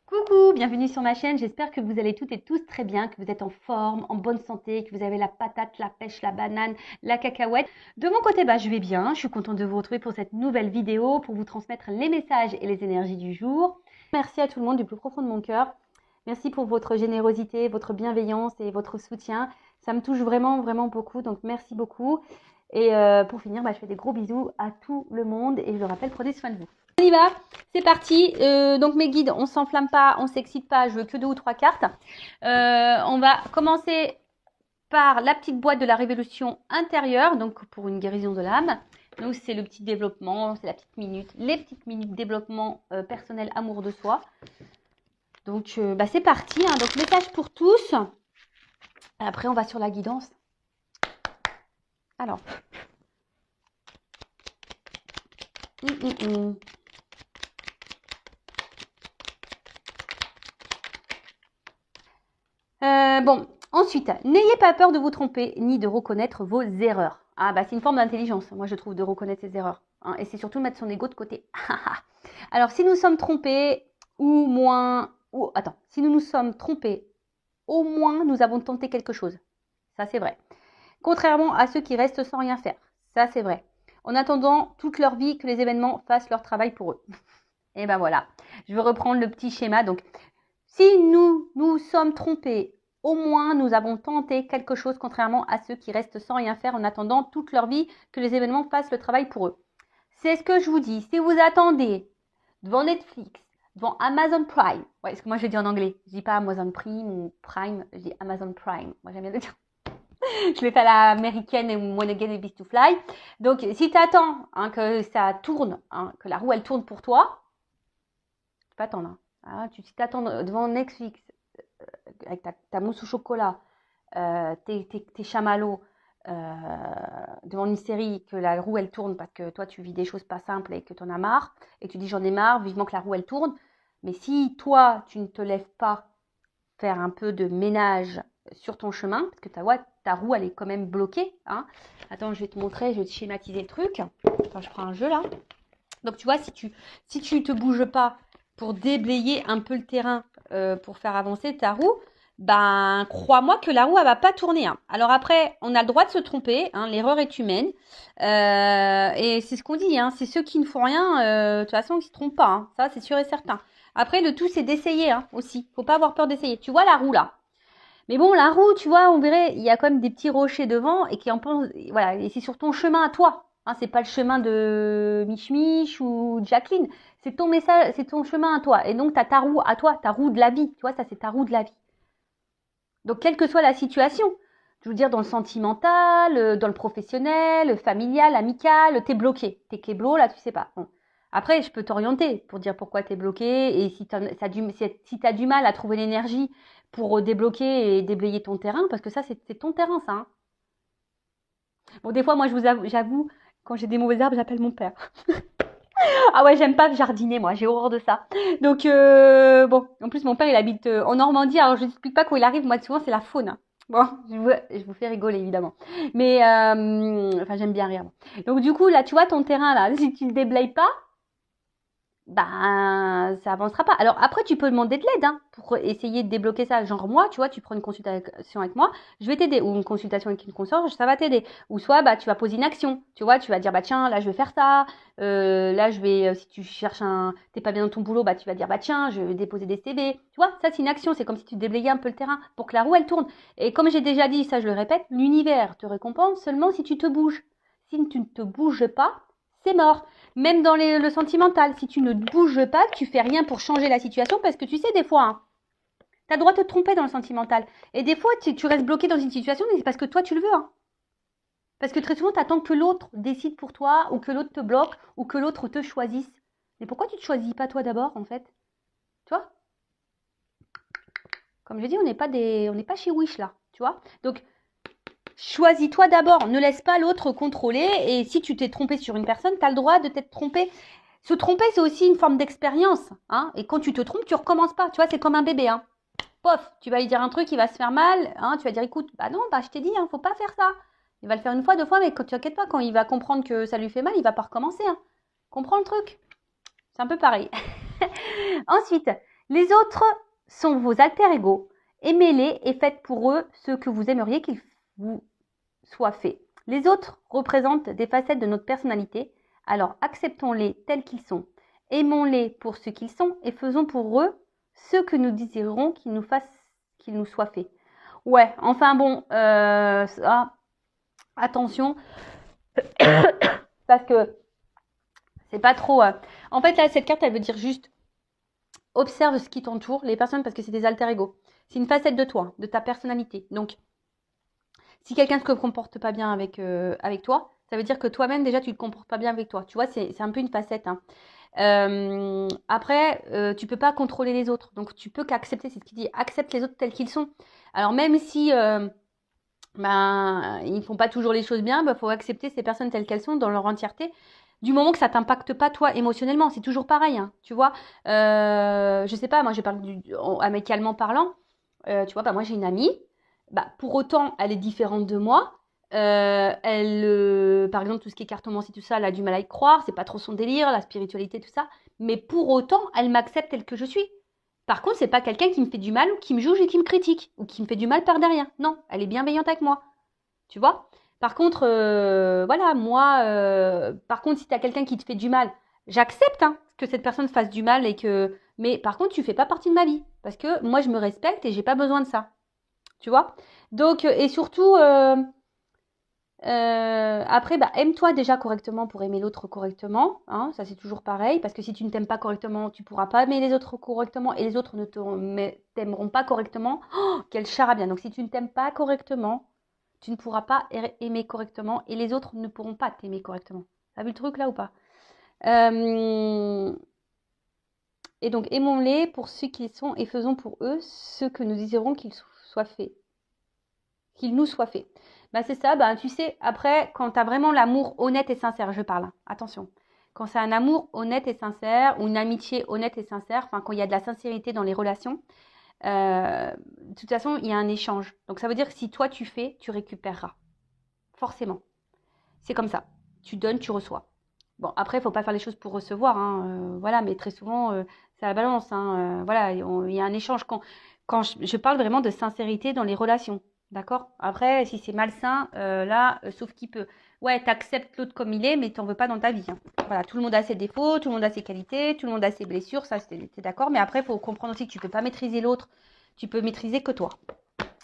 Coucou, bienvenue sur ma chaîne, j'espère que vous allez toutes et tous très bien, que vous êtes en forme, en bonne santé, que vous avez la patate, la pêche, la banane, la cacahuète. De mon côté, je vais bien, je suis contente de vous retrouver pour cette nouvelle vidéo, pour vous transmettre les messages et les énergies du jour. Merci à tout le monde du plus profond de mon cœur. Merci pour votre générosité, votre bienveillance et votre soutien. Ça me touche vraiment, vraiment beaucoup, donc merci beaucoup. Et pour finir, je fais des gros bisous à tout le monde et je le rappelle, prenez soin de vous. On y va, c'est parti. Donc mes guides, on s'enflamme pas, on s'excite pas, je veux que 2 ou 3 cartes. On va commencer par la petite boîte de la révolution intérieure, donc pour une guérison de l'âme. Donc c'est le petit développement, c'est la petite minute, les petites minutes développement personnel, amour de soi. Donc c'est parti, hein. Donc message pour tous. Après on va sur la guidance. Alors. Bon, ensuite, n'ayez pas peur de vous tromper ni de reconnaître vos erreurs. Ah c'est une forme d'intelligence, moi je trouve, de reconnaître ses erreurs. Hein, et c'est surtout mettre son ego de côté. Alors si nous sommes trompés, si nous nous sommes trompés, au moins nous avons tenté quelque chose. Ça c'est vrai. Contrairement à ceux qui restent sans rien faire. Ça c'est vrai. En attendant toute leur vie que les événements fassent leur travail pour eux. Et voilà. Je vais reprendre le petit schéma. Donc, si nous nous sommes trompés, au moins nous avons tenté quelque chose, contrairement à ceux qui restent sans rien faire en attendant toute leur vie que les événements fassent le travail pour eux. C'est ce que je vous dis. Si vous attendez devant Netflix, devant Amazon Prime, ouais, parce que moi je dis en anglais, je dis pas Amazon Prime ou Prime, je dis Amazon Prime. Moi j'aime bien le dire. Je vais faire la américaine et When Again It Beats to Fly. Donc si tu attends que ça tourne, que la roue elle tourne pour toi, tu peux attendre. Si tu attends devant Netflix avec ta mousse au chocolat, tes chamallows, devant une série, que la roue elle tourne parce que toi tu vis des choses pas simples et que tu en as marre, et tu dis j'en ai marre, vivement que la roue elle tourne. Mais si toi tu ne te lèves pas faire un peu de ménage sur ton chemin, parce que ta roue elle est quand même bloquée. Attends, je vais te montrer, je vais te schématiser le truc. Attends, je prends un jeu là. Donc tu vois, si tu te bouges pas pour déblayer un peu le terrain, pour faire avancer ta roue, crois-moi que la roue elle va pas tourner. Alors après, on a le droit de se tromper, l'erreur est humaine, et c'est ce qu'on dit, c'est ceux qui ne font rien, de toute façon ils se trompent pas, ça c'est sûr et certain. Après le tout c'est d'essayer aussi, faut pas avoir peur d'essayer. Tu vois la roue là, mais bon la roue, tu vois, on verrait, il y a quand même des petits rochers devant et qui en pensent, voilà, et c'est sur ton chemin à toi. C'est pas le chemin de Mich Mich ou Jacqueline, c'est ton message, c'est ton chemin à toi. Et donc tu as ta roue à toi, ta roue de la vie, tu vois, ça c'est ta roue de la vie. Donc quelle que soit la situation, je veux dire dans le sentimental, dans le professionnel, le familial, amical, t'es bloqué, t'es kéblo là, tu sais pas. Bon. Après, je peux t'orienter pour dire pourquoi t'es bloqué et si t'as du mal à trouver l'énergie pour débloquer et déblayer ton terrain, parce que ça c'est ton terrain ça. Bon, des fois moi j'avoue, quand j'ai des mauvais herbes, j'appelle mon père. Ah ouais, j'aime pas jardiner, moi, j'ai horreur de ça. Donc, bon, en plus, mon père, il habite en Normandie, alors je ne t'explique pas quand il arrive, moi, souvent, c'est la faune. Bon, je vous fais rigoler, évidemment. Mais, j'aime bien rire. Donc, du coup, là, tu vois, ton terrain, là, si tu le déblayes pas, ça avancera pas. Alors après, tu peux demander de l'aide pour essayer de débloquer ça. Genre moi, tu vois, tu prends une consultation avec moi, je vais t'aider. Ou une consultation avec une consorge, ça va t'aider. Ou soit, tu vas poser une action. Tu vois, tu vas dire, tiens, là, je vais faire ça. Là, je vais, si tu cherches t'es pas bien dans ton boulot, tu vas dire, tiens, je vais déposer des CV. Tu vois, ça, c'est une action. C'est comme si tu déblayais un peu le terrain pour que la roue, elle tourne. Et comme j'ai déjà dit, ça, je le répète, l'univers te récompense seulement si tu te bouges. Si tu ne te bouges pas, c'est mort. Même dans le sentimental, si tu ne bouges pas, tu fais rien pour changer la situation, parce que tu sais, des fois, tu as le droit de te tromper dans le sentimental. Et des fois, tu restes bloqué dans une situation, mais c'est parce que toi, tu le veux. Parce que très souvent, tu attends que l'autre décide pour toi, ou que l'autre te bloque, ou que l'autre te choisisse. Mais pourquoi tu ne te choisis pas toi d'abord, en fait? Tu vois? Comme je dis, on n'est pas chez Wish, là. Tu vois? Donc, choisis-toi d'abord, ne laisse pas l'autre contrôler. Et si tu t'es trompé sur une personne, tu as le droit de t'être trompé. Se tromper, c'est aussi une forme d'expérience. Et quand tu te trompes, tu recommences pas. Tu vois, c'est comme un bébé. Pof, tu vas lui dire un truc, il va se faire mal. Tu vas dire, écoute, non, je t'ai dit, faut pas faire ça. Il va le faire une fois, deux fois, mais quand tu t'inquiètes pas, quand il va comprendre que ça lui fait mal, il va pas recommencer. Comprends le truc? C'est un peu pareil. Ensuite, Les autres sont vos alter-ego. Aimez-les et faites pour eux ce que vous aimeriez qu'ils vous soient fait. Les autres représentent des facettes de notre personnalité, alors acceptons-les tels qu'ils sont. Aimons-les pour ce qu'ils sont et faisons pour eux ce que nous désirerons qu'ils nous soient faits. Ouais, enfin bon, attention, parce que c'est pas trop... En fait, là, cette carte, elle veut dire juste observe ce qui t'entoure, les personnes, parce que c'est des alter-ego. C'est une facette de toi, de ta personnalité. Donc, si quelqu'un ne se comporte pas bien avec toi, ça veut dire que toi-même, déjà, tu ne te comportes pas bien avec toi. Tu vois, c'est un peu une facette. Hein. Après, tu peux pas contrôler les autres. Donc, tu peux qu'accepter, c'est ce qu'il dit, accepte les autres tels qu'ils sont. Alors, même si ils ne font pas toujours les choses bien, faut accepter ces personnes telles qu'elles sont dans leur entièreté. Du moment que ça t'impacte pas toi émotionnellement, c'est toujours pareil, hein, tu vois. Je sais pas, moi je parle amicalement parlant. Tu vois, moi j'ai une amie. Pour autant, elle est différente de moi. Par exemple, tout ce qui est cartomancie, tout ça, elle a du mal à y croire. C'est pas trop son délire, la spiritualité, tout ça. Mais pour autant, elle m'accepte telle que je suis. Par contre, c'est pas quelqu'un qui me fait du mal ou qui me juge et qui me critique ou qui me fait du mal par derrière. Non, elle est bienveillante avec moi. Tu vois? Par contre, voilà, moi, par contre, si tu as quelqu'un qui te fait du mal, j'accepte hein, que cette personne fasse du mal et que. Mais par contre, tu fais pas partie de ma vie. Parce que moi, je me respecte et j'ai pas besoin de ça. Tu vois? Donc, et surtout, après, aime-toi déjà correctement pour aimer l'autre correctement. Hein, ça, c'est toujours pareil. Parce que si tu ne t'aimes pas correctement, tu pourras pas aimer les autres correctement. Et les autres ne t'aimeront pas correctement. Oh, quel charabia. Donc, si tu ne t'aimes pas correctement, tu ne pourras pas aimer correctement. Et les autres ne pourront pas t'aimer correctement. T'as vu le truc là ou pas? Et donc, aimons-les pour ce qu'ils sont et faisons pour eux ce que nous désirons qu'ils soient faits. Qu'il nous soit fait. C'est ça, tu sais, après, quand tu as vraiment l'amour honnête et sincère, je parle, hein, attention. Quand c'est un amour honnête et sincère, ou une amitié honnête et sincère, enfin quand il y a de la sincérité dans les relations, de toute façon, il y a un échange. Donc ça veut dire que si toi tu fais, tu récupéreras. Forcément. C'est comme ça. Tu donnes, tu reçois. Bon, après, il ne faut pas faire les choses pour recevoir, hein, voilà, mais très souvent, c'est la balance, hein, voilà, il y a un échange. Quand je parle vraiment de sincérité dans les relations. D'accord? Après, si c'est malsain, là, sauf qui peut. Ouais, t'acceptes l'autre comme il est, mais t'en veux pas dans ta vie. Hein. Voilà, tout le monde a ses défauts, tout le monde a ses qualités, tout le monde a ses blessures, ça, t'es d'accord. Mais après, il faut comprendre aussi que tu peux pas maîtriser l'autre, tu peux maîtriser que toi.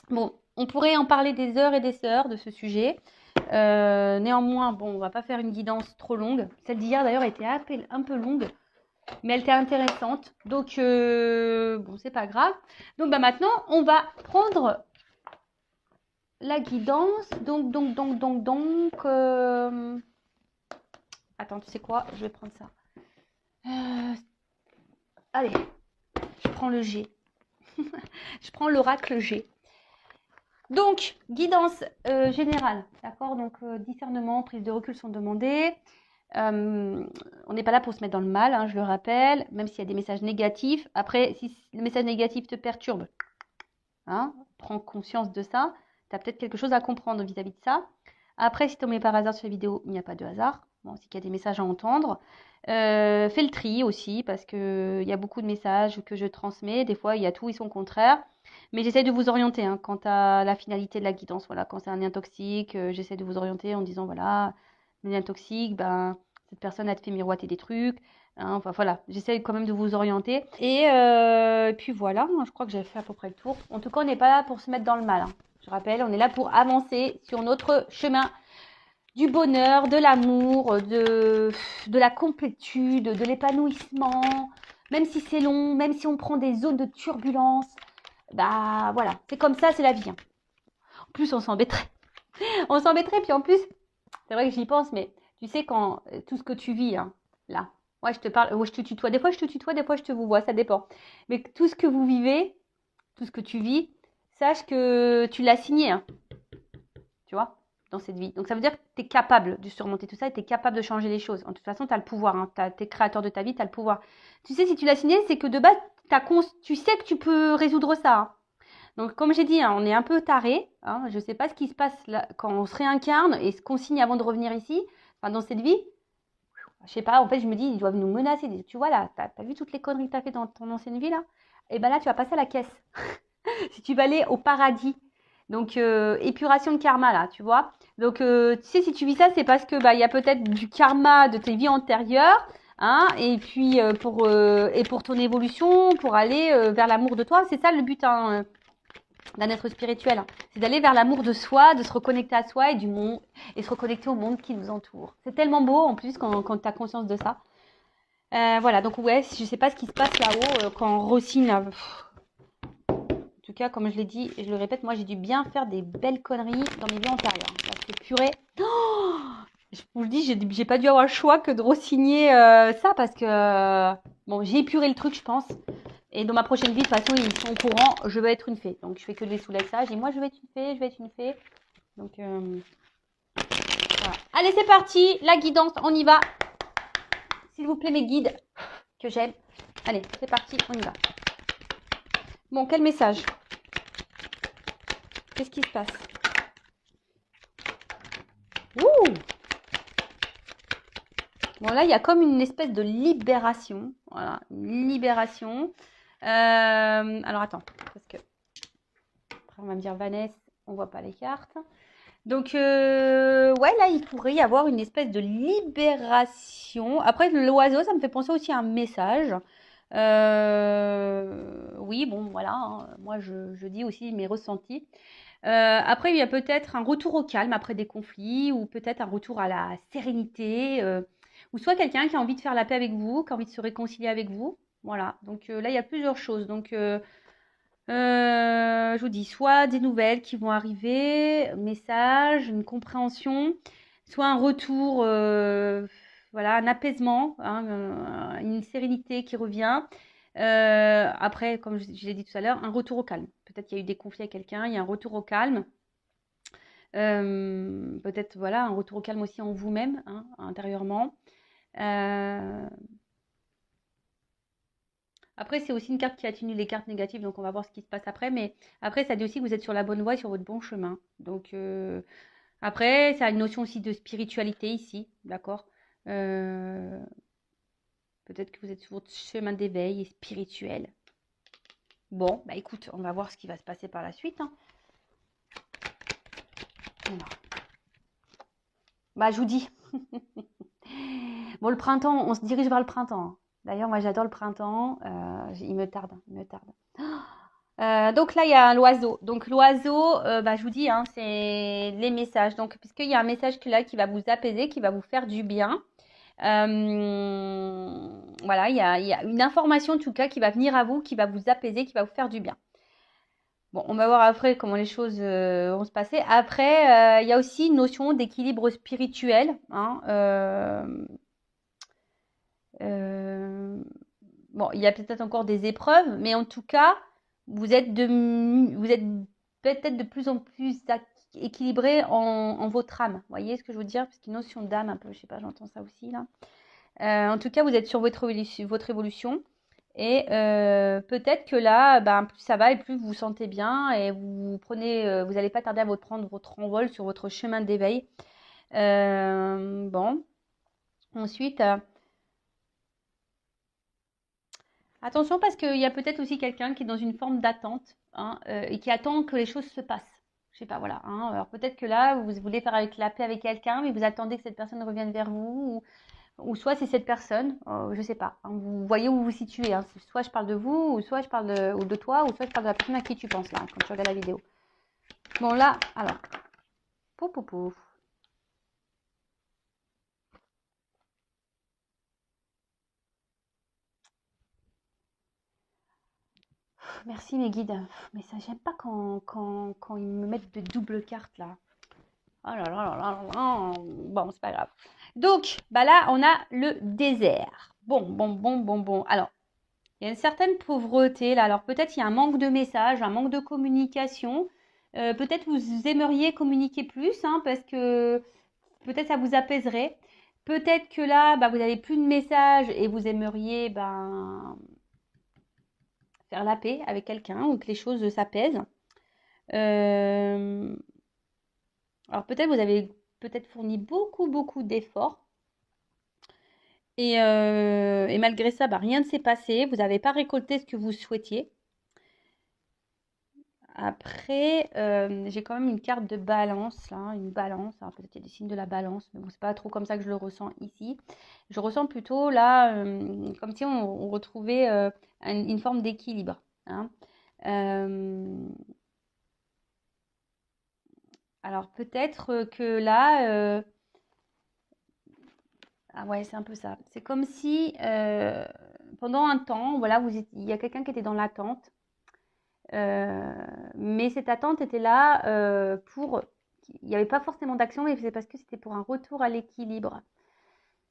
Bon, on pourrait en parler des heures et des heures de ce sujet. Néanmoins, bon, on va pas faire une guidance trop longue. Celle d'hier, d'ailleurs, était un peu longue, mais elle était intéressante. Donc, bon, c'est pas grave. Donc, maintenant, on va prendre la guidance, attends, tu sais quoi? Je vais prendre ça. Allez, je prends le G. Je prends l'oracle G. Donc, guidance générale, d'accord? Donc, discernement, prise de recul sont demandées. On n'est pas là pour se mettre dans le mal, hein, je le rappelle, même s'il y a des messages négatifs. Après, si le message négatif te perturbe, hein, prends conscience de ça. Tu as peut-être quelque chose à comprendre vis-à-vis de ça. Après, si tu tombes par hasard sur la vidéo, il n'y a pas de hasard. Bon, c'est qu'il y a des messages à entendre. Fais le tri aussi, parce qu'il y a beaucoup de messages que je transmets. Des fois, il y a tout et son contraire. Mais j'essaie de vous orienter hein, quant à la finalité de la guidance. Voilà, quand c'est un lien toxique, j'essaie de vous orienter en disant, voilà, le lien toxique, cette personne a te fait miroiter des trucs. Hein, enfin voilà, j'essaie quand même de vous orienter. Et puis voilà, je crois que j'ai fait à peu près le tour. En tout cas, on n'est pas là pour se mettre dans le mal. Hein. Je rappelle, on est là pour avancer sur notre chemin du bonheur, de l'amour, de la complétude, de l'épanouissement. Même si c'est long, même si on prend des zones de turbulence, voilà, c'est comme ça, c'est la vie. Hein. En plus, on s'embêterait. On s'embêterait, puis en plus, c'est vrai que j'y pense, mais tu sais, quand tout ce que tu vis, hein, là, moi je te parle, je te tutoie, des fois je te tutoie, des fois je te vous vois, ça dépend. Mais tout ce que vous vivez, tout ce que tu vis, sache que tu l'as signé, hein, tu vois, dans cette vie. Donc ça veut dire que tu es capable de surmonter tout ça et tu es capable de changer les choses. En toute façon, tu as le pouvoir, hein, tu es créateur de ta vie, tu as le pouvoir. Tu sais, si tu l'as signé, c'est que de base, tu sais que tu peux résoudre ça. Hein. Donc, comme j'ai dit, hein, on est un peu taré. Hein, je ne sais pas ce qui se passe là, quand on se réincarne et ce qu'on signe avant de revenir ici, enfin, dans cette vie. Je sais pas, en fait, je me dis, ils doivent nous menacer. Tu vois, là, t'as vu toutes les conneries que t'as fait dans ton ancienne vie, là? et ben là, tu vas passer à la caisse. Si tu vas aller au paradis. Donc, épuration de karma, là, tu vois. Donc, tu sais, si tu vis ça, c'est parce que il y a peut-être du karma de tes vies antérieures, hein, et puis et pour ton évolution, pour aller vers l'amour de toi. C'est ça le but, hein, d'un être spirituel. Hein. C'est d'aller vers l'amour de soi, de se reconnecter à soi et du monde, et se reconnecter au monde qui nous entoure. C'est tellement beau, en plus, quand tu as conscience de ça. Voilà, donc ouais, je sais pas ce qui se passe là-haut quand Rossine... En tout cas, comme je l'ai dit, et je le répète, moi j'ai dû bien faire des belles conneries dans mes vies antérieures. Parce que purée, oh, je vous le dis, j'ai pas dû avoir le choix que de re-signer ça parce que bon, j'ai épuré le truc, je pense. Et dans ma prochaine vie, de toute façon, ils sont au courant, je vais être une fée. Donc je fais que des soulages. Et moi, je vais être une fée, je vais être une fée. Donc voilà. Allez, c'est parti, la guidance, on y va. S'il vous plaît, mes guides que j'aime. Allez, c'est parti, on y va. Bon, quel message? Qu'est-ce qui se passe? Ouh! Bon, là, il y a comme une espèce de libération. Voilà, une libération. Alors, attends, parce que après, on va me dire Vanessa, on voit pas les cartes. Donc, ouais, là, il pourrait y avoir une espèce de libération. Après, l'oiseau, ça me fait penser aussi à un message. Oui, bon, voilà, hein, moi, je dis aussi mes ressentis. Après, il y a peut-être un retour au calme après des conflits, ou peut-être un retour à la sérénité, ou soit quelqu'un qui a envie de faire la paix avec vous, qui a envie de se réconcilier avec vous. Voilà, donc là, il y a plusieurs choses. Donc, je vous dis, soit des nouvelles qui vont arriver, message, une compréhension, soit un retour, voilà, un apaisement, hein, une sérénité qui revient. Après, comme je l'ai dit tout à l'heure, un retour au calme. Peut-être qu'il y a eu des conflits avec quelqu'un, il y a un retour au calme. Peut-être, voilà, un retour au calme aussi en vous-même, hein, intérieurement. Euh, Après, c'est aussi une carte qui atténue les cartes négatives, donc on va voir ce qui se passe après. Mais après, ça dit aussi que vous êtes sur la bonne voie et sur votre bon chemin. Donc, après, ça a une notion aussi de spiritualité ici, d'accord. Euh, Peut-être que vous êtes sur votre chemin d'éveil et spirituel. Bon, bah écoute, on va voir ce qui va se passer par la suite. Hein. Alors, bah, je vous dis. Bon, le printemps, on se dirige vers le printemps. D'ailleurs, moi, j'adore le printemps. Il me tarde, il me tarde. Donc là, il y a l'oiseau. Donc l'oiseau, bah, je vous dis, hein, c'est les messages. Donc, puisqu'il y a un message là qui va vous apaiser, qui va vous faire du bien. Voilà, il y a une information en tout cas qui va venir à vous, qui va vous apaiser, qui va vous faire du bien. Bon, on va voir après comment les choses vont se passer. Après, il y a aussi une notion d'équilibre spirituel. Hein, euh, bon, il y a peut-être encore des épreuves, mais en tout cas, vous êtes peut-être de plus en plus équilibré en votre âme. Vous voyez ce que je veux dire? Parce qu'une notion d'âme, un peu, je sais pas, j'entends ça aussi là. En tout cas, vous êtes sur votre évolution. Et peut-être que là, ben, plus ça va et plus vous vous sentez bien et vous prenez, vous n'allez pas tarder à prendre votre envol sur votre chemin d'éveil. Bon, ensuite, attention parce qu'il y a peut-être aussi quelqu'un qui est dans une forme d'attente, hein, et qui attend que les choses se passent. Je sais pas, voilà. Hein. Alors peut-être que là, vous voulez faire avec la paix avec quelqu'un, mais vous attendez que cette personne revienne vers vous, ou soit c'est cette personne, je sais pas. Hein. Vous voyez où vous vous situez. Hein. Soit je parle de vous, ou soit je parle de toi, ou soit je parle de la personne à qui tu penses là, quand tu regardes la vidéo. Bon là, alors, pouf pouf pouf. Merci mes guides. Mais ça, j'aime pas quand ils me mettent de doubles cartes là. Oh là là là là là. Bon, c'est pas grave. Donc, bah là, on a le désert. Bon. Alors, il y a une certaine pauvreté là. Alors, peut-être il y a un manque de messages, un manque de communication. Peut-être vous aimeriez communiquer plus, hein, parce que peut-être ça vous apaiserait. Peut-être que là, bah, vous n'avez plus de messages et vous aimeriez ben, faire la paix avec quelqu'un ou que les choses s'apaisent. Euh, alors peut-être vous avez peut-être fourni beaucoup d'efforts Et malgré ça, bah, rien ne s'est passé. Vous n'avez pas récolté ce que vous souhaitiez. Après, j'ai quand même une carte de balance, là, une balance. Alors peut-être qu'il y a des signes de la balance, mais bon, c'est pas trop comme ça que je le ressens ici. Je ressens plutôt là, comme si on retrouvait une forme d'équilibre, hein. Euh, alors peut-être que là, ah ouais, c'est un peu ça. C'est comme si pendant un temps, voilà, il y a quelqu'un qui était dans l'attente. Mais cette attente était là pour. Il n'y avait pas forcément d'action, mais c'est parce que c'était pour un retour à l'équilibre.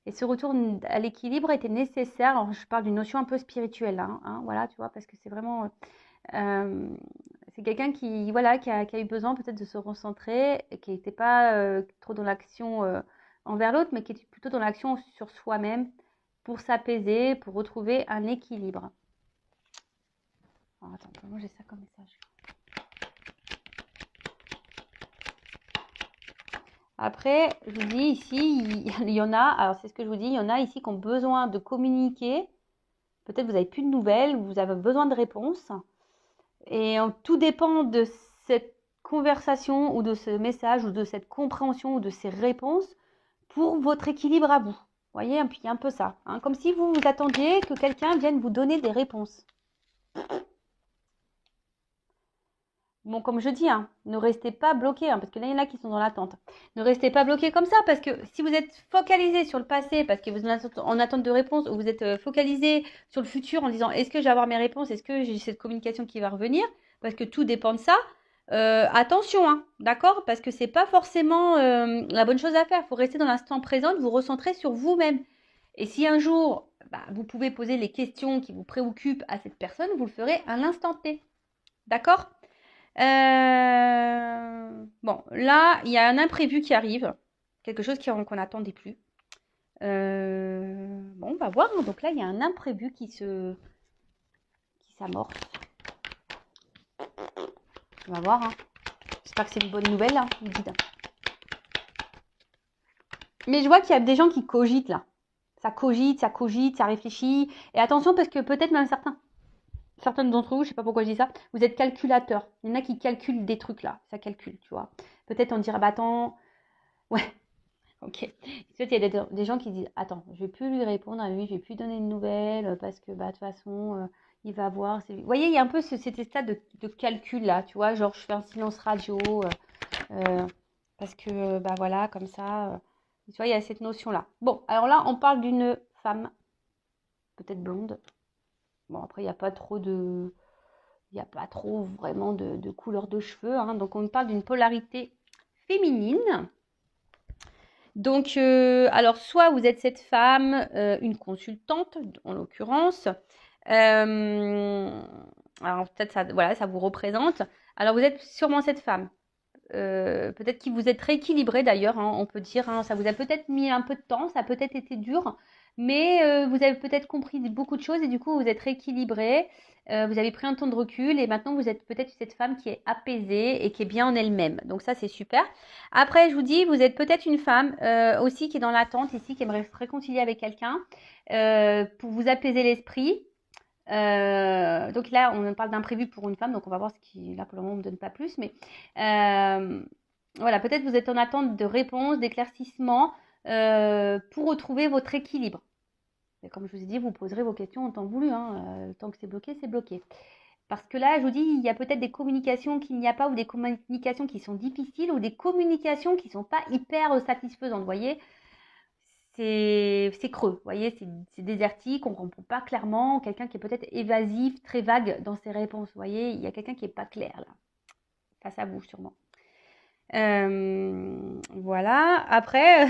Et ce retour à l'équilibre était nécessaire. Alors, je parle d'une notion un peu spirituelle, hein, voilà, tu vois, parce que c'est vraiment. euh, c'est quelqu'un qui, voilà, qui a eu besoin peut-être de se recentrer, et qui n'était pas trop dans l'action envers l'autre, mais qui était plutôt dans l'action sur soi-même pour s'apaiser, pour retrouver un équilibre. Alors, attends, comment j'ai ça comme message? Après, je vous dis ici, il y en a, alors c'est ce que je vous dis, il y en a ici qui ont besoin de communiquer. Peut-être vous n'avez plus de nouvelles, vous avez besoin de réponses. Et tout dépend de cette conversation ou de ce message ou de cette compréhension ou de ces réponses pour votre équilibre à vous. Vous voyez, puis il y a un peu ça, hein, comme si vous vous attendiez que quelqu'un vienne vous donner des réponses. Bon, comme je dis, hein, ne restez pas bloqué, parce que là, il y en a qui sont dans l'attente. Ne restez pas bloqué comme ça, parce que si vous êtes focalisé sur le passé, parce que vous êtes en attente de réponse, ou vous êtes focalisé sur le futur en disant est-ce que je vais avoir mes réponses, est-ce que j'ai cette communication qui va revenir, parce que tout dépend de ça, attention, hein, d'accord? Parce que c'est pas forcément la bonne chose à faire. Il faut rester dans l'instant présent, vous recentrer sur vous-même. Et si un jour, vous pouvez poser les questions qui vous préoccupent à cette personne, vous le ferez à l'instant T. D'accord? Bon, là, il y a un imprévu qui arrive, quelque chose qu'on n'attendait plus. Bon, on va voir, hein. Donc là, il y a un imprévu qui s'amorce. On va voir, hein. J'espère que c'est une bonne nouvelle, hein, vous dites. Mais je vois qu'il y a des gens qui cogitent là. Ça cogite, ça réfléchit. Et attention, parce que peut-être même certaines d'entre vous, je sais pas pourquoi je dis ça, vous êtes calculateurs. Il y en a qui calculent des trucs là. Ça calcule, tu vois. Peut-être on dirait, attends, ouais. Ok. Ensuite, il y a des gens qui disent attends, je vais plus lui répondre à lui, je vais plus donner de nouvelles parce que de toute façon, il va voir. Vous voyez, il y a un peu cet état de calcul là, tu vois, genre je fais un silence radio parce que voilà, comme ça. Tu vois, il y a cette notion là. Bon, alors là, on parle d'une femme, peut-être blonde. Bon, après, il n'y a pas trop vraiment de couleur de cheveux, hein, donc on parle d'une polarité féminine. Donc, alors, soit vous êtes cette femme, une consultante, en l'occurrence. Alors, peut-être ça, voilà, ça vous représente. Alors, vous êtes sûrement cette femme. Peut-être que vous êtes rééquilibré d'ailleurs, hein, on peut dire, hein, ça vous a peut-être mis un peu de temps, ça a peut-être été dur, mais vous avez peut-être compris beaucoup de choses et du coup vous êtes rééquilibré, vous avez pris un temps de recul et maintenant vous êtes peut-être cette femme qui est apaisée et qui est bien en elle-même. Donc ça c'est super. Après je vous dis, vous êtes peut-être une femme aussi qui est dans l'attente ici, qui aimerait se réconcilier avec quelqu'un pour vous apaiser l'esprit. Donc là, on parle d'imprévu pour une femme, donc on va voir ce qui, là pour le moment, on ne me donne pas plus, mais voilà, peut-être vous êtes en attente de réponses, d'éclaircissements pour retrouver votre équilibre. Et comme je vous ai dit, vous poserez vos questions en temps voulu, hein, tant que c'est bloqué, c'est bloqué. Parce que là, je vous dis, il y a peut-être des communications qu'il n'y a pas, ou des communications qui sont difficiles, ou des communications qui ne sont pas hyper satisfaisantes, vous voyez. C'est creux, vous voyez, c'est désertique, on ne comprend pas clairement, quelqu'un qui est peut-être évasif, très vague dans ses réponses, vous voyez, il y a quelqu'un qui n'est pas clair là, face à vous sûrement. Voilà, après,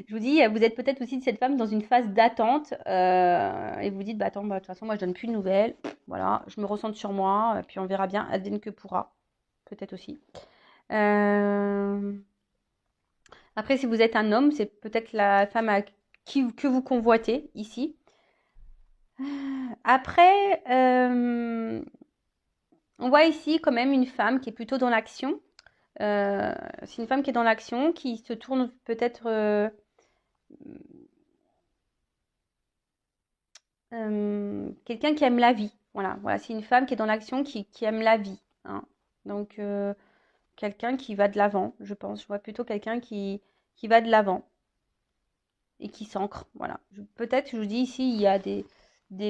je vous dis, vous êtes peut-être aussi de cette femme dans une phase d'attente et vous dites, attends, de toute façon, moi je donne plus de nouvelles, voilà, je me ressente sur moi, puis on verra bien, advienne que pourra, peut-être aussi. Après, si vous êtes un homme, c'est peut-être la femme que vous convoitez ici. Après, on voit ici quand même une femme qui est plutôt dans l'action. C'est une femme qui est dans l'action, qui se tourne peut-être quelqu'un qui aime la vie. Voilà, voilà, c'est une femme qui est dans l'action, qui aime la vie, hein. Donc, quelqu'un qui va de l'avant, je pense. Je vois plutôt quelqu'un qui va de l'avant et qui s'ancre. Voilà. Peut-être, je vous dis ici, il y a des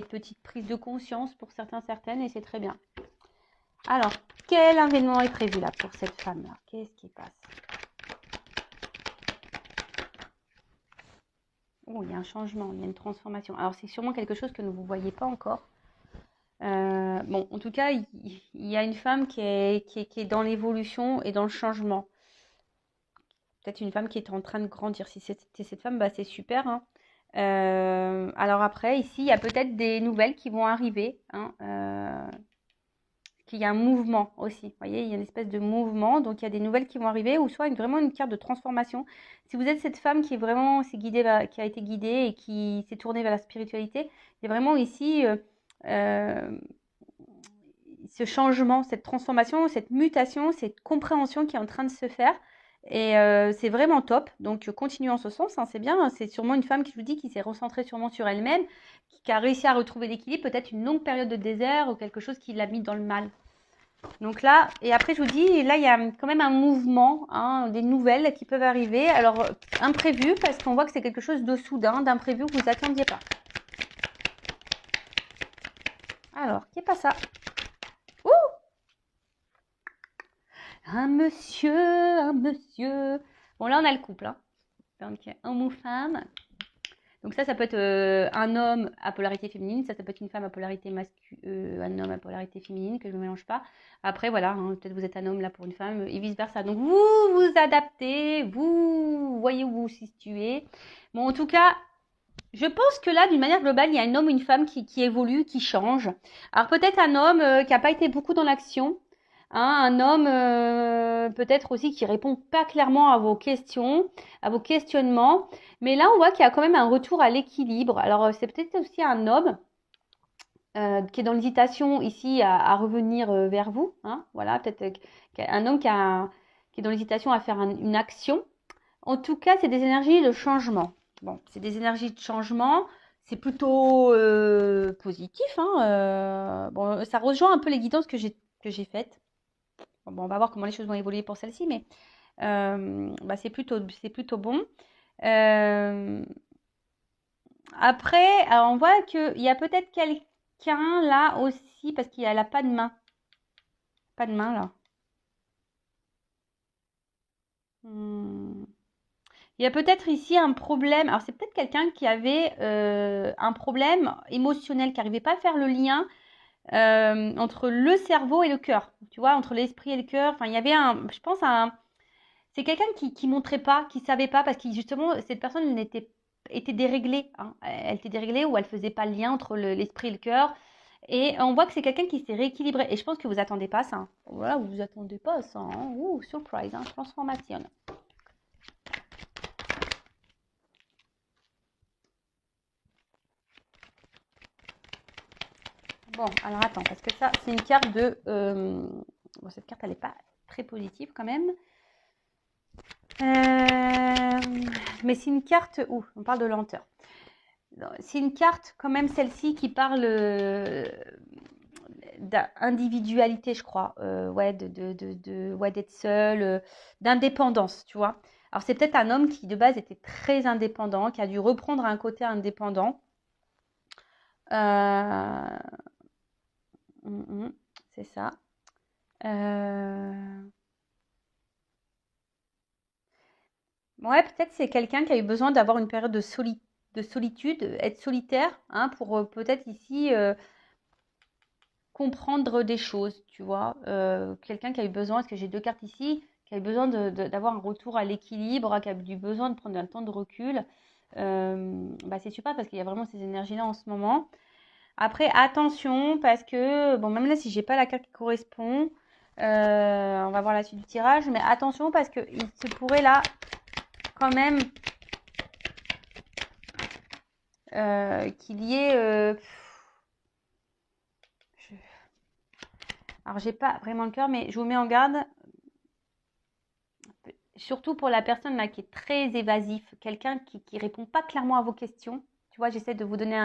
petites prises de conscience pour certains, certaines, et c'est très bien. Alors, quel événement est prévu là pour cette femme-là? Qu'est-ce qui passe? Oh, il y a un changement, il y a une transformation. Alors, c'est sûrement quelque chose que vous ne voyez pas encore. Bon, en tout cas, il y a une femme qui est dans l'évolution et dans le changement. Peut-être une femme qui est en train de grandir. Si c'était cette femme, bah, c'est super, hein. Alors après, ici, il y a peut-être des nouvelles qui vont arriver, hein, qu'il y a un mouvement aussi. Vous voyez, il y a une espèce de mouvement, donc il y a des nouvelles qui vont arriver, ou soit vraiment une carte de transformation. Si vous êtes cette femme qui est vraiment qui a été guidée et qui s'est tournée vers la spiritualité, il y a vraiment ici euh, ce changement, cette transformation, cette mutation, cette compréhension qui est en train de se faire. Et c'est vraiment top. Donc, continue en ce sens, hein, c'est bien. C'est sûrement une femme qui, je vous dis, qui s'est recentrée sûrement sur elle-même, qui a réussi à retrouver l'équilibre, peut-être une longue période de désert ou quelque chose qui l'a mis dans le mal. Donc là, et après, je vous dis, là, il y a quand même un mouvement, hein, des nouvelles qui peuvent arriver. Alors, imprévu, parce qu'on voit que c'est quelque chose de soudain, d'imprévu que vous n'attendiez pas. Alors, qui est pas ça? Ouh! Un monsieur. Bon, là, on a le couple, hein. Donc, homme ou femme. Donc ça peut être un homme à polarité féminine, ça peut être une femme à polarité masculine, un homme à polarité féminine, que je ne mélange pas. Après, voilà, hein, peut-être vous êtes un homme là pour une femme, et vice-versa. Donc vous vous adaptez, vous voyez où vous vous situez. Bon, en tout cas, je pense que là, d'une manière globale, il y a un homme ou une femme qui évolue, qui change. Alors peut-être un homme qui n'a pas été beaucoup dans l'action, hein, un homme peut-être aussi qui répond pas clairement à vos questions, à vos questionnements. Mais là, on voit qu'il y a quand même un retour à l'équilibre. Alors c'est peut-être aussi un homme qui est dans l'hésitation ici à revenir vers vous, hein. Voilà, peut-être un homme qui est dans l'hésitation à faire une action. En tout cas, c'est des énergies de changement. Bon, c'est des énergies de changement. C'est plutôt positif, hein. Bon, ça rejoint un peu les guidances que j'ai faites. Bon, on va voir comment les choses vont évoluer pour celle-ci, mais bah, c'est plutôt bon. Euh, Après, alors on voit qu'il y a peut-être quelqu'un là aussi, parce qu'il n'a pas de main. Pas de main là. Hmm. Il y a peut-être ici un problème. Alors, c'est peut-être quelqu'un qui avait un problème émotionnel, qui n'arrivait pas à faire le lien entre le cerveau et le cœur. Tu vois, entre l'esprit et le cœur. Enfin, il y avait je pense, c'est quelqu'un qui montrait pas, qui savait pas, parce que justement, cette personne était déréglée, hein. Elle était déréglée ou elle faisait pas le lien entre l'esprit et le cœur. Et on voit que c'est quelqu'un qui s'est rééquilibré. Et je pense que vous attendez pas ça, hein. Voilà, vous attendez pas ça, hein. Ouh, surprise, hein, transformation. Bon, alors attends, parce que ça, c'est une carte de... Bon, cette carte, elle n'est pas très positive quand même. Mais c'est une carte... Ouh, on parle de lenteur. C'est une carte, quand même, celle-ci, qui parle d'individualité, je crois. Ouais, ouais, d'être seul, d'indépendance, tu vois. Alors, c'est peut-être un homme qui, de base, était très indépendant, qui a dû reprendre un côté indépendant. Euh, c'est ça. Euh, Ouais, peut-être c'est quelqu'un qui a eu besoin d'avoir une période de solitude, être solitaire, hein, pour peut-être ici comprendre des choses, tu vois. Quelqu'un qui a eu besoin, parce que j'ai deux cartes ici, qui a eu besoin d'avoir un retour à l'équilibre, qui a eu besoin de prendre un temps de recul. Bah, c'est super parce qu'il y a vraiment ces énergies-là en ce moment. Après, attention, parce que, bon, même là, si j'ai pas la carte qui correspond, on va voir la suite du tirage, mais attention parce qu'il se pourrait là quand même qu'il y ait... alors, j'ai pas vraiment le cœur, mais je vous mets en garde, surtout pour la personne là qui est très évasif, quelqu'un qui répond pas clairement à vos questions. Tu vois, j'essaie de vous donner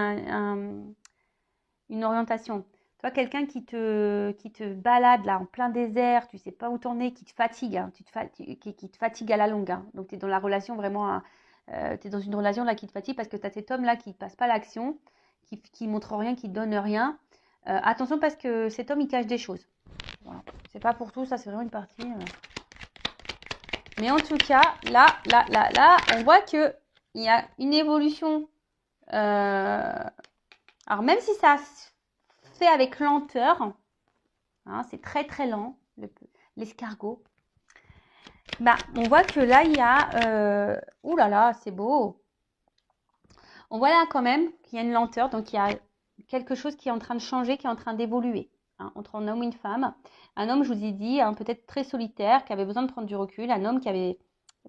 une orientation. Toi, quelqu'un qui te balade là en plein désert, tu sais pas où t'en es, qui te fatigue, hein, qui te fatigue à la longue. Hein. Donc, tu es dans la relation vraiment, tu es dans une relation là qui te fatigue parce que tu as cet homme là qui ne passe pas l'action, qui montre rien, qui donne rien. Attention parce que cet homme il cache des choses. Voilà. C'est pas pour tout, ça c'est vraiment une partie. Mais en tout cas, là, on voit qu'il y a une évolution. Alors même si ça se fait avec lenteur, hein, c'est très très lent, l'escargot. Bah, on voit que là, il y a... ouh là là, c'est beau. On voit là quand même qu'il y a une lenteur, donc il y a quelque chose qui est en train de changer, qui est en train d'évoluer. Hein, entre un homme et une femme. Un homme, je vous ai dit, hein, peut-être très solitaire, qui avait besoin de prendre du recul. Un homme qui avait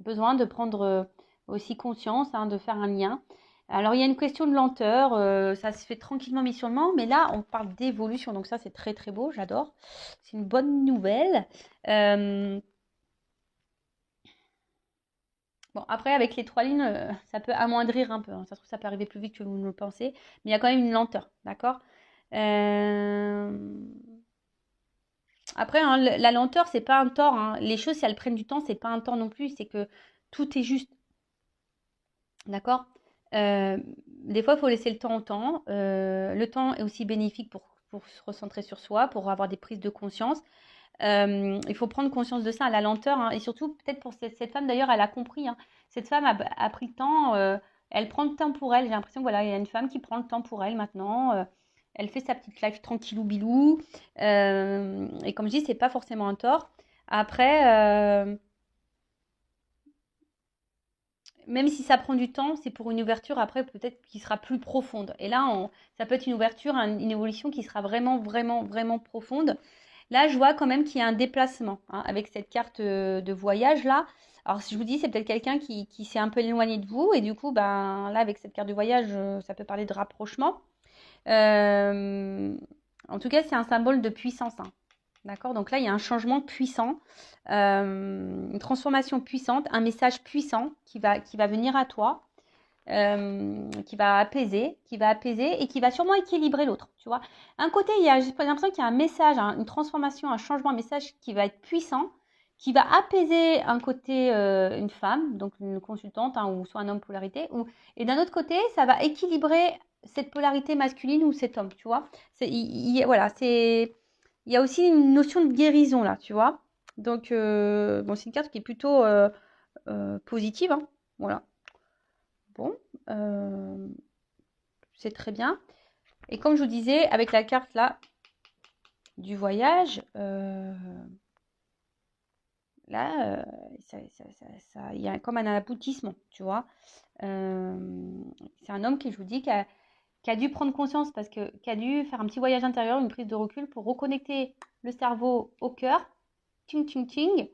besoin de prendre aussi conscience, hein, de faire un lien. Alors, il y a une question de lenteur. Ça se fait tranquillement, mais sûrement. Mais là, on parle d'évolution. Donc ça, c'est très, très beau. J'adore. C'est une bonne nouvelle. Bon, après, avec les 3 lignes, ça peut amoindrir un peu. Hein. Ça se trouve, ça peut arriver plus vite que vous ne le pensez. Mais il y a quand même une lenteur. D'accord. Après, hein, la lenteur, c'est pas un tort. Hein. Les choses, si elles prennent du temps, c'est pas un tort non plus. C'est que tout est juste. D'accord. Des fois, il faut laisser le temps au temps. Le temps est aussi bénéfique pour se recentrer sur soi, pour avoir des prises de conscience. Il faut prendre conscience de ça, la lenteur. Hein. Et surtout, peut-être pour cette femme, d'ailleurs, elle a compris. Hein. Cette femme a pris le temps. Elle prend le temps pour elle. J'ai l'impression que voilà, il y a une femme qui prend le temps pour elle maintenant. Elle fait sa petite life tranquillou bilou. Et comme je dis, c'est pas forcément un tort. Après, même si ça prend du temps, c'est pour une ouverture après peut-être qui sera plus profonde. Et là, ça peut être une ouverture, une évolution qui sera vraiment, vraiment, vraiment profonde. Là, je vois quand même qu'il y a un déplacement hein, avec cette carte de voyage là. Alors, si je vous dis, c'est peut-être quelqu'un qui s'est un peu éloigné de vous. Et du coup, ben, là, avec cette carte de voyage, ça peut parler de rapprochement. En tout cas, c'est un symbole de puissance. Hein. D'accord. Donc là, il y a un changement puissant, une transformation puissante, un message puissant qui va venir à toi, qui va apaiser et qui va sûrement équilibrer l'autre. Tu vois. Un côté, j'ai l'impression qu'il y a un message, hein, une transformation, un changement, un message qui va être puissant, qui va apaiser un côté une femme, donc une consultante, hein, ou soit un homme polarité, et d'un autre côté, ça va équilibrer cette polarité masculine ou cet homme, tu vois. Voilà, il y a aussi une notion de guérison là, tu vois. Donc, bon, c'est une carte qui est plutôt positive, hein. Voilà. Bon, c'est très bien. Et comme je vous disais, avec la carte là du voyage, là, il y a comme un aboutissement, tu vois. C'est un homme qui, je vous dis, qui a dû prendre conscience parce que qui a dû faire un petit voyage intérieur, une prise de recul pour reconnecter le cerveau au cœur. Ting, ting, ting.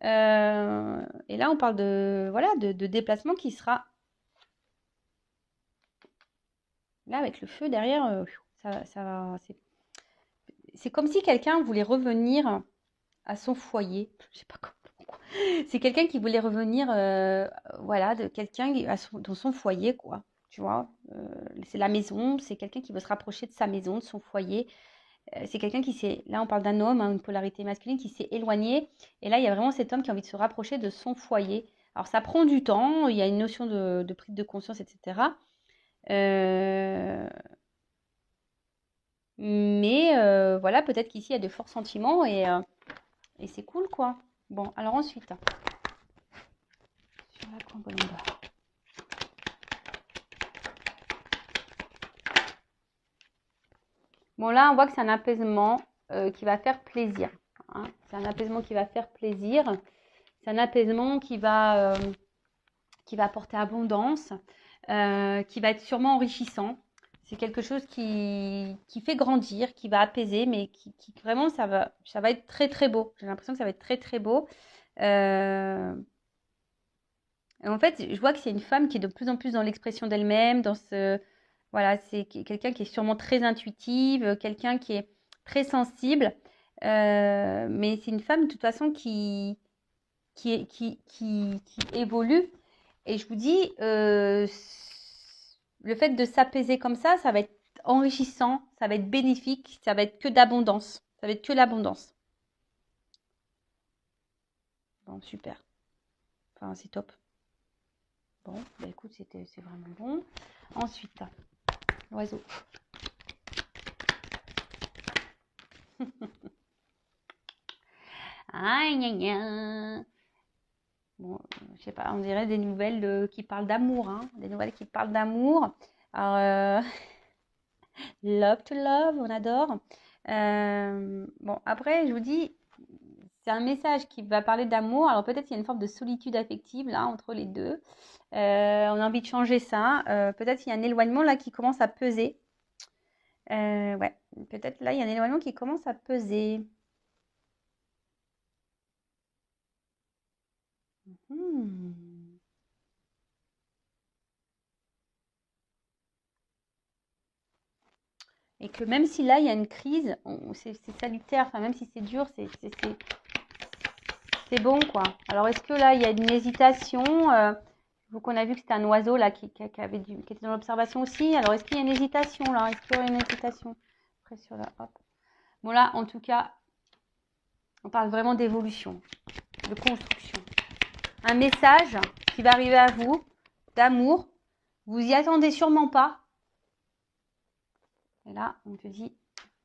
Et là, on parle de, voilà, de déplacement qui sera là avec le feu derrière. C'est comme si quelqu'un voulait revenir à son foyer. Je sais pas comment. C'est quelqu'un qui voulait revenir, voilà, de quelqu'un dans son foyer, quoi. Tu vois, c'est la maison, c'est quelqu'un qui veut se rapprocher de sa maison, de son foyer. C'est quelqu'un qui s'est, là on parle d'un homme, hein, une polarité masculine qui s'est éloigné. Et là, il y a vraiment cet homme qui a envie de se rapprocher de son foyer. Alors ça prend du temps, il y a une notion de prise de conscience, etc. Mais voilà, peut-être qu'ici, il y a de forts sentiments et c'est cool, quoi. Bon, alors ensuite, sur la Colombe. Bon, là, on voit que c'est un apaisement qui va faire plaisir. Hein. C'est un apaisement qui va faire plaisir. C'est un apaisement qui va apporter abondance, qui va être sûrement enrichissant. C'est quelque chose qui fait grandir, qui va apaiser, mais qui vraiment, ça va être très, très beau. J'ai l'impression que ça va être très, très beau. En fait, je vois que c'est une femme qui est de plus en plus dans l'expression d'elle-même, dans ce... Voilà, c'est quelqu'un qui est sûrement très intuitive, quelqu'un qui est très sensible. Mais c'est une femme, de toute façon, qui évolue. Et je vous dis, le fait de s'apaiser comme ça va être enrichissant, ça va être bénéfique, ça va être que d'abondance. Ça va être que l'abondance. Bon, super. Enfin, c'est top. Bon, bah écoute, c'est vraiment bon. Ensuite, l'oiseau. Aïe, aïe, aïe. Bon, je sais pas, on dirait des nouvelles qui parlent d'amour, hein. Des nouvelles qui parlent d'amour. Alors, love to love, on adore. Bon, après, je vous dis, c'est un message qui va parler d'amour. Alors peut-être qu'il y a une forme de solitude affective là entre les deux. On a envie de changer ça. Peut-être qu'il y a un éloignement là qui commence à peser. Ouais, peut-être là il y a un éloignement qui commence à peser. Et que même si là il y a une crise, c'est salutaire. Enfin même si c'est dur, c'est bon quoi. Alors est-ce que là il y a une hésitation Vu qu'on a vu que c'était un oiseau là qui était dans l'observation aussi. Alors est-ce qu'il y a une hésitation là Est-ce qu'il y aurait une hésitation après sur la hop. Bon là en tout cas, on parle vraiment d'évolution, de construction. Un message qui va arriver à vous, d'amour. Vous y attendez sûrement pas. Et là on te dit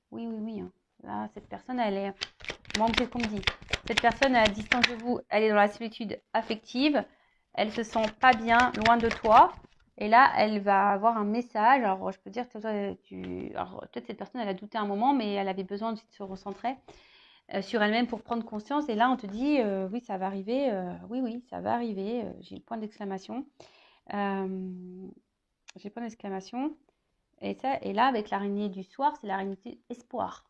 oui oui oui. Hein. Là cette personne elle est, moi c'est ce qu'on me dit. Cette personne à distance de vous, elle est dans la solitude affective. Elle se sent pas bien loin de toi. Et là, elle va avoir un message. Alors, je peux dire que toi, alors, peut-être cette personne, elle a douté un moment, mais elle avait besoin de se recentrer sur elle-même pour prendre conscience. Et là, on te dit, oui, ça va arriver. Oui, oui, ça va arriver. J'ai le point d'exclamation. J'ai le point d'exclamation. Et là, avec l'araignée du soir, c'est l'araignée espoir.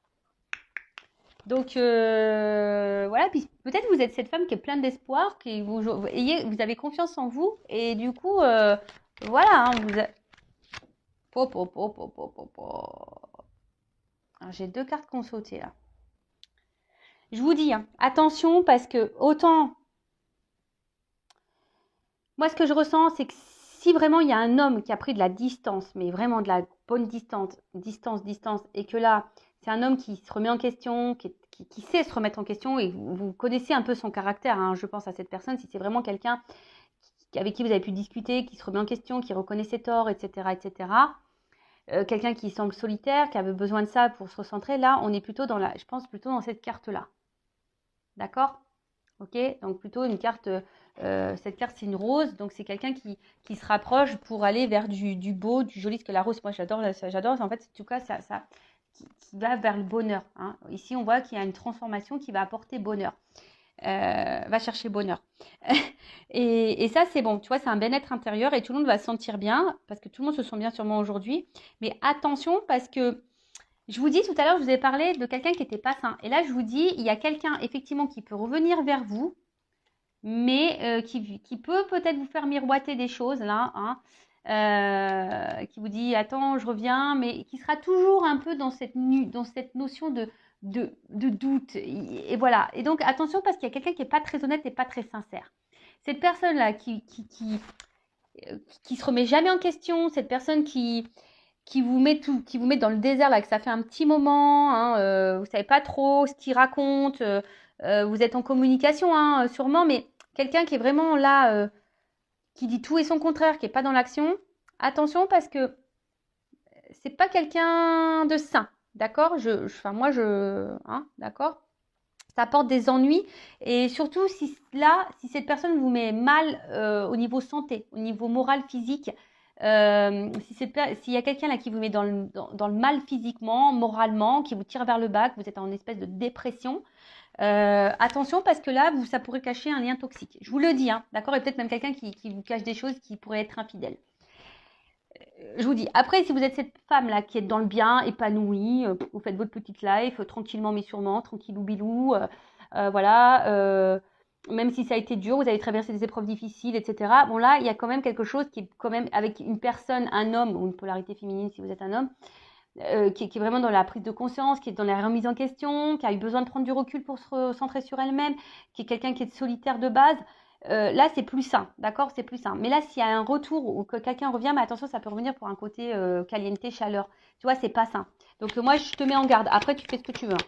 Donc voilà, puis peut-être vous êtes cette femme qui est pleine d'espoir, vous avez confiance en vous, et du coup, voilà, hein, j'ai 2 cartes qui ont sauté là. Je vous dis, hein, attention parce que autant, moi ce que je ressens, c'est que si vraiment il y a un homme qui a pris de la distance, mais vraiment de la bonne distance, et que là, c'est un homme qui se remet en question, qui sait se remettre en question, et vous connaissez un peu son caractère, hein, je pense à cette personne, si c'est vraiment quelqu'un avec qui vous avez pu discuter, qui se remet en question, qui reconnaît ses torts, etc., etc., quelqu'un qui semble solitaire, qui avait besoin de ça pour se recentrer, là, on est plutôt je pense plutôt dans cette carte-là. D'accord ? Ok ? Donc plutôt une carte, cette carte c'est une rose, donc c'est quelqu'un qui se rapproche pour aller vers du beau, du joli, parce que la rose, moi j'adore, en fait, en tout cas, ça qui va vers le bonheur. Hein. Ici, on voit qu'il y a une transformation qui va apporter bonheur. Va chercher bonheur. et ça, c'est bon. Tu vois, c'est un bien-être intérieur et tout le monde va se sentir bien parce que tout le monde se sent bien sûrement aujourd'hui. Mais attention parce que je vous dis tout à l'heure, je vous ai parlé de quelqu'un qui n'était pas sain. Et là, je vous dis, il y a quelqu'un effectivement qui peut revenir vers vous, mais qui peut peut-être vous faire miroiter des choses là, hein, qui vous dit attends, je reviens, mais qui sera toujours un peu dans cette notion de doute. Et voilà. Et donc attention parce qu'il y a quelqu'un qui n'est pas très honnête et pas très sincère. Cette personne-là qui se remet jamais en question, cette personne qui vous met dans le désert là, que ça fait un petit moment, hein, vous savez pas trop ce qu'il raconte, vous êtes en communication, hein, sûrement, mais quelqu'un qui est vraiment là, qui dit tout et son contraire, qui est pas dans l'action, attention parce que c'est pas quelqu'un de sain, d'accord hein, d'accord. Ça apporte des ennuis et surtout si cette personne vous met mal au niveau santé, au niveau moral, physique, s'il y a quelqu'un là qui vous met dans le mal physiquement, moralement, qui vous tire vers le bas, que vous êtes en espèce de dépression, attention parce que là, ça pourrait cacher un lien toxique. Je vous le dis, hein, d'accord. Et peut-être même quelqu'un qui vous cache des choses qui pourraient être infidèles. Je vous dis, après, si vous êtes cette femme-là qui est dans le bien, épanouie, vous faites votre petite life, tranquillement mais sûrement, tranquillou bilou, voilà, même si ça a été dur, vous avez traversé des épreuves difficiles, etc. Bon là, il y a quand même quelque chose qui est quand même avec une personne, un homme, ou une polarité féminine si vous êtes un homme, qui est vraiment dans la prise de conscience, qui est dans la remise en question, qui a eu besoin de prendre du recul pour se recentrer sur elle-même, qui est quelqu'un qui est solitaire de base. là, c'est plus sain, d'accord? C'est plus sain. Mais là, s'il y a un retour ou que quelqu'un revient, mais attention, ça peut revenir pour un côté caliente, chaleur. Tu vois, c'est pas sain. Donc, moi, je te mets en garde. Après, tu fais ce que tu veux. Hein.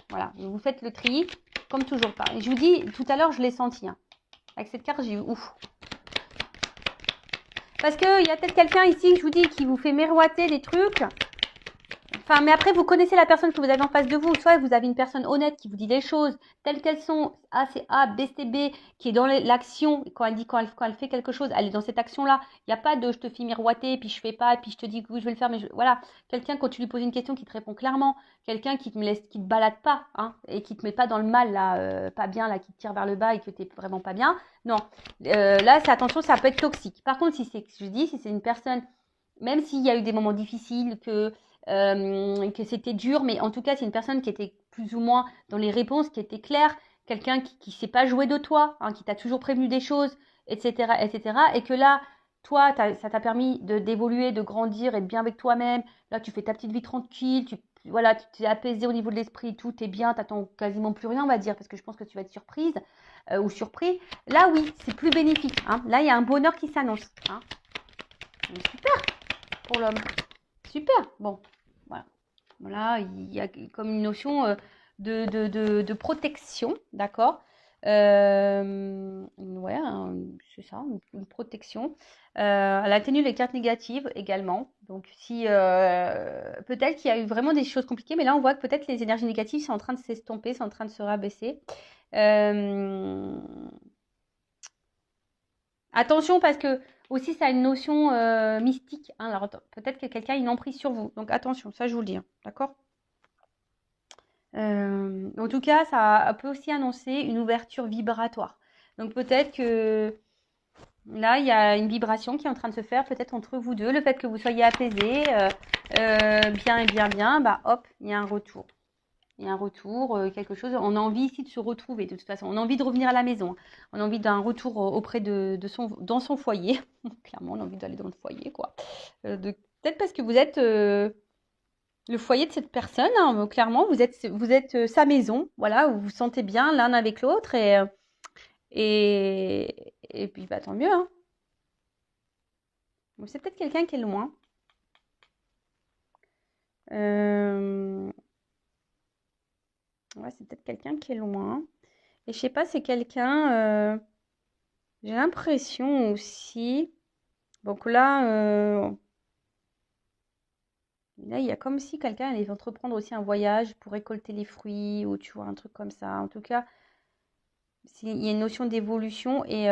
Voilà, vous faites le tri, comme toujours. Je vous dis, tout à l'heure, je l'ai senti. Hein. Avec cette carte, j'ai eu ouf. Parce qu'il y a peut-être quelqu'un ici, je vous dis, qui vous fait miroiter des trucs. Enfin, mais après, vous connaissez la personne que vous avez en face de vous. Soit vous avez une personne honnête qui vous dit les choses telles qu'elles sont. A, c'est A, B, c'est B, qui est dans l'action. Quand elle fait quelque chose, elle est dans cette action-là. Il n'y a pas de je te fais miroiter, puis je fais pas, puis je te dis que oui, je vais le faire. Voilà. Quelqu'un, quand tu lui poses une question, qui te répond clairement. Quelqu'un qui te balade pas, hein, et qui te met pas dans le mal, là, pas bien, là, qui te tire vers le bas et que tu n'es vraiment pas bien. Non. Là, c'est attention, ça peut être toxique. Par contre, si c'est une personne, même s'il y a eu des moments difficiles, que c'était dur, mais en tout cas, c'est une personne qui était plus ou moins dans les réponses, qui était claire, quelqu'un qui ne s'est pas joué de toi, hein, qui t'a toujours prévenu des choses, etc., etc., et que là, toi, ça t'a permis d'évoluer, de grandir, être bien avec toi-même. Là, tu fais ta petite vie tranquille, voilà, tu t'es apaisé au niveau de l'esprit, tout est bien, t'attends quasiment plus rien, on va dire, parce que je pense que tu vas être surprise ou surpris. Là, oui, c'est plus bénéfique. Hein. Là, il y a un bonheur qui s'annonce. Hein. Super pour l'homme. Super. Bon, voilà. Voilà, il y a comme une notion de protection, d'accord? Ouais, c'est ça, une protection. Elle atténue les cartes négatives également. Donc, si peut-être qu'il y a eu vraiment des choses compliquées, mais là, on voit que peut-être les énergies négatives sont en train de s'estomper, sont en train de se rabaisser. Attention parce que aussi ça a une notion mystique. Hein, alors peut-être que quelqu'un a une emprise sur vous. Donc attention, ça je vous le dis. Hein, d'accord? En tout cas, ça peut aussi annoncer une ouverture vibratoire. Donc peut-être que là, il y a une vibration qui est en train de se faire, peut-être entre vous deux. Le fait que vous soyez apaisés, bien et bien, bien, bah hop, il y a un retour. Il y a un retour, quelque chose. On a envie ici de se retrouver, de toute façon. On a envie de revenir à la maison. On a envie d'un retour auprès dans son foyer. Clairement, on a envie d'aller dans le foyer, quoi. Peut-être parce que vous êtes le foyer de cette personne, hein, clairement, vous êtes sa maison, voilà, où vous vous sentez bien l'un avec l'autre et puis bah, tant mieux. Hein. C'est peut-être quelqu'un qui est loin. Ouais, c'est peut-être quelqu'un qui est loin. Et je sais pas, c'est quelqu'un. J'ai l'impression aussi. Donc là, il y a comme si quelqu'un allait entreprendre aussi un voyage pour récolter les fruits ou tu vois, un truc comme ça. En tout cas, il y a une notion d'évolution et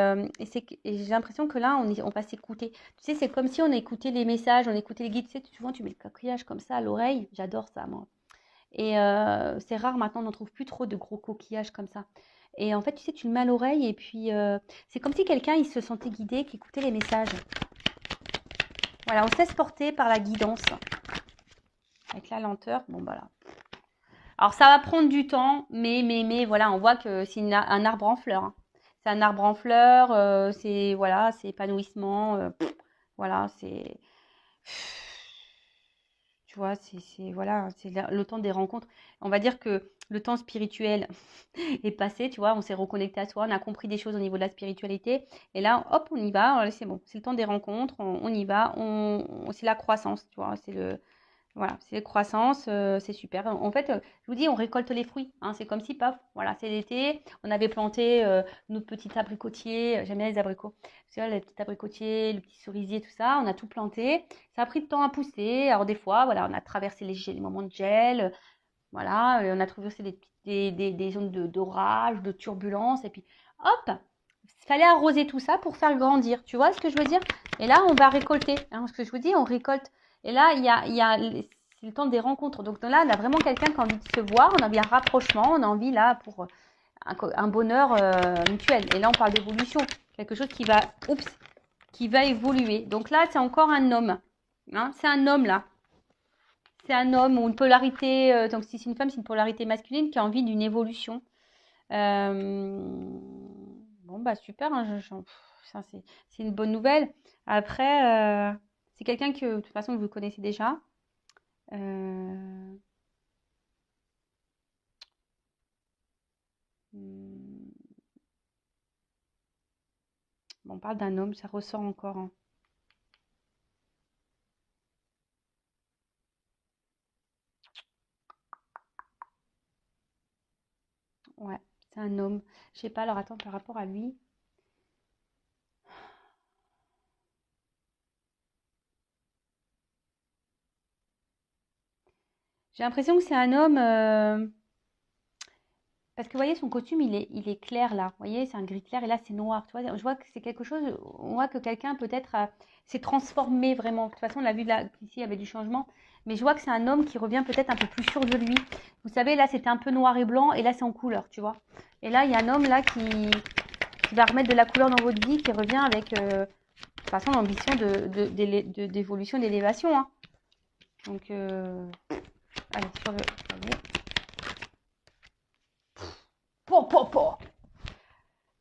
j'ai l'impression que là, on va s'écouter. Tu sais, c'est comme si on écoutait les messages, on écoutait les guides. Tu sais, souvent, tu mets le coquillage comme ça à l'oreille. J'adore ça, moi. Et c'est rare maintenant, on n'en trouve plus trop de gros coquillages comme ça. Et en fait, tu sais, tu le mets à l'oreille et puis c'est comme si quelqu'un, il se sentait guidé, qui écoutait les messages. Voilà, on se laisse porter par la guidance. Avec la lenteur, bon, voilà. Alors, ça va prendre du temps, mais voilà, on voit que c'est un arbre en fleurs. Hein. C'est un arbre en fleurs, voilà, c'est épanouissement. Voilà, c'est. Tu vois, voilà, c'est le temps des rencontres. On va dire que le temps spirituel est passé, tu vois, on s'est reconnecté à soi, on a compris des choses au niveau de la spiritualité. Et là, hop, on y va, c'est bon, c'est le temps des rencontres, on y va, c'est la croissance, tu vois, voilà, c'est croissance, c'est super. En fait, je vous dis, on récolte les fruits. Hein, c'est comme si, paf, voilà, c'est l'été. On avait planté nos petits abricotiers. J'aime bien les abricots. Tu vois, les petits abricotiers, le petit cerisier, tout ça. On a tout planté. Ça a pris de temps à pousser. Alors des fois, voilà, on a traversé les moments de gel. Voilà, on a traversé des zones d'orage, de turbulence. Et puis, hop, il fallait arroser tout ça pour faire grandir. Tu vois ce que je veux dire? Et là, on va récolter. Hein, ce que je vous dis, on récolte. Et là, c'est le temps des rencontres. Donc là, on a vraiment quelqu'un qui a envie de se voir, on a envie d'un rapprochement, on a envie là pour un bonheur mutuel. Et là, on parle d'évolution. Quelque chose qui va évoluer. Donc là, c'est encore un homme. Hein, c'est un homme là. C'est un homme ou une polarité. Donc si c'est une femme, c'est une polarité masculine qui a envie d'une évolution. Bon, bah super, hein, ça, c'est une bonne nouvelle. Après, c'est quelqu'un que de toute façon vous connaissez déjà. Euh, hmm, On parle d'un homme, ça ressort encore, hein. Ouais, c'est un homme. Je sais pas, alors attends, par rapport à lui. J'ai l'impression que c'est un homme. Parce que vous voyez, son costume, il est clair là. Vous voyez, c'est un gris clair et là, c'est noir. Tu vois, je vois que c'est quelque chose. On voit que quelqu'un peut-être s'est transformé vraiment. De toute façon, on l'a vu là, ici, il y avait du changement. Mais je vois que c'est un homme qui revient peut-être un peu plus sûr de lui. Vous savez, là, c'était un peu noir et blanc et là, c'est en couleur, tu vois. Et là, il y a un homme là qui va remettre de la couleur dans votre vie, qui revient avec, de toute façon, l'ambition d'évolution, d'élévation, hein. Donc, allez, sur le. Allez. Po, po, po.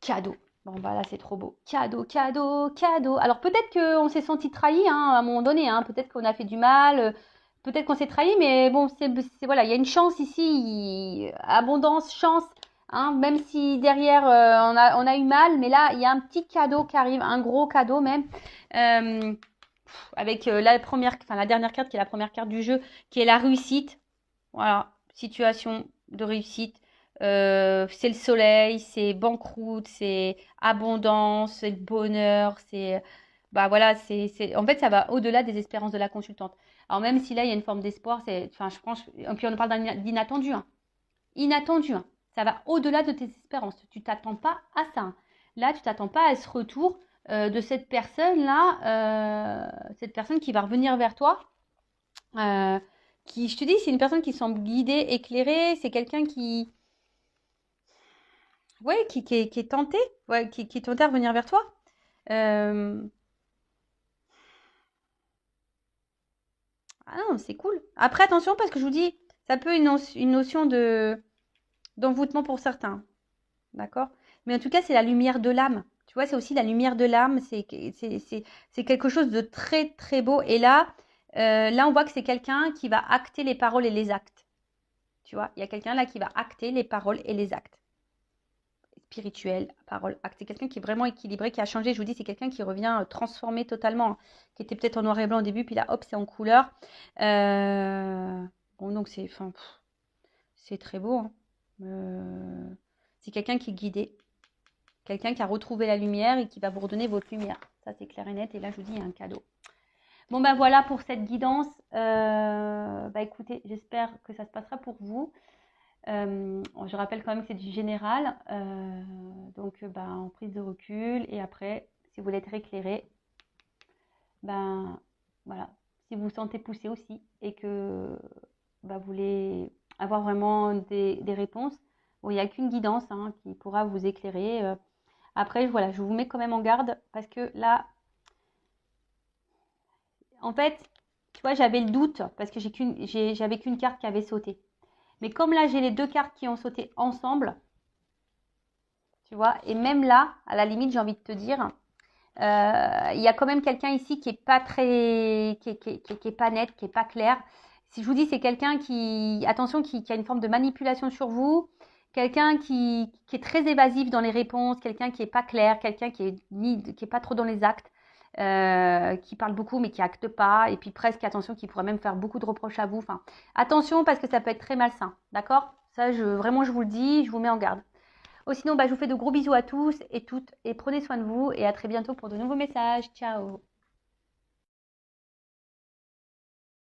Cadeau. Bon, bah là, c'est trop beau. Cadeau, cadeau, cadeau. Alors, peut-être qu'on s'est senti trahi, hein, à un moment donné, hein. Peut-être qu'on a fait du mal. Peut-être qu'on s'est trahi, mais bon, voilà, il y a une chance ici. Abondance, chance. Hein, même si derrière, on a eu mal. Mais là, il y a un petit cadeau qui arrive. Un gros cadeau, même. Avec la dernière carte qui est la première carte du jeu, qui est la réussite. Voilà, situation de réussite. C'est le soleil, c'est banqueroute, c'est abondance, c'est bonheur, c'est bah voilà, en fait ça va au-delà des espérances de la consultante. Alors même si là il y a une forme d'espoir, enfin je pense, et puis on parle d'inattendu, hein. Inattendu, hein. Ça va au-delà de tes espérances. Tu t'attends pas à ça, hein. Là tu t'attends pas à ce retour de cette personne-là, cette personne qui va revenir vers toi. Je te dis, c'est une personne qui semble guidée, éclairée. C'est quelqu'un ouais, qui est tenté, ouais, qui est tenté à revenir vers toi. Euh, Ah non, c'est cool. Après, attention, parce que je vous dis, ça peut une notion d'envoûtement pour certains. D'accord? Mais en tout cas, c'est la lumière de l'âme. Tu vois, c'est aussi la lumière de l'âme. C'est quelque chose de très, très beau. Et là, on voit que c'est quelqu'un qui va acter les paroles et les actes. Tu vois, il y a quelqu'un là qui va acter les paroles et les actes. Spirituel, parole, acte. C'est quelqu'un qui est vraiment équilibré, qui a changé. Je vous dis, c'est quelqu'un qui revient transformé totalement, hein, qui était peut-être en noir et blanc au début, puis là, hop, c'est en couleur. Bon, donc c'est très beau, hein. C'est quelqu'un qui est guidé, quelqu'un qui a retrouvé la lumière et qui va vous redonner votre lumière. Ça, c'est clair et net. Et là, je vous dis, il y a un cadeau. Bon, ben voilà pour cette guidance. Bah écoutez, j'espère que ça se passera pour vous. Je rappelle quand même que c'est du général, donc en prise de recul. Et après, si vous voulez être éclairé, ben voilà, si vous vous sentez poussé aussi et que vous voulez avoir vraiment des réponses, bon, il n'y a qu'une guidance, hein, qui pourra vous éclairer. Après, voilà, je vous mets quand même en garde parce que là, en fait, tu vois, j'avais le doute parce que j'avais qu'une carte qui avait sauté. Mais comme là, j'ai les deux cartes qui ont sauté ensemble, tu vois, et même là, à la limite, j'ai envie de te dire, il y a quand même quelqu'un ici qui est pas très, qui est pas net, qui est pas clair. Si je vous dis, c'est quelqu'un attention, qui a une forme de manipulation sur vous, quelqu'un qui est très évasif dans les réponses, quelqu'un qui est pas clair, quelqu'un qui est pas trop dans les actes, qui parle beaucoup mais qui acte pas, et puis presque, attention, qui pourrait même faire beaucoup de reproches à vous. Enfin, attention parce que ça peut être très malsain, d'accord? Ça, vraiment, je vous le dis, je vous mets en garde. Oh, sinon, je vous fais de gros bisous à tous et toutes et prenez soin de vous et à très bientôt pour de nouveaux messages. Ciao!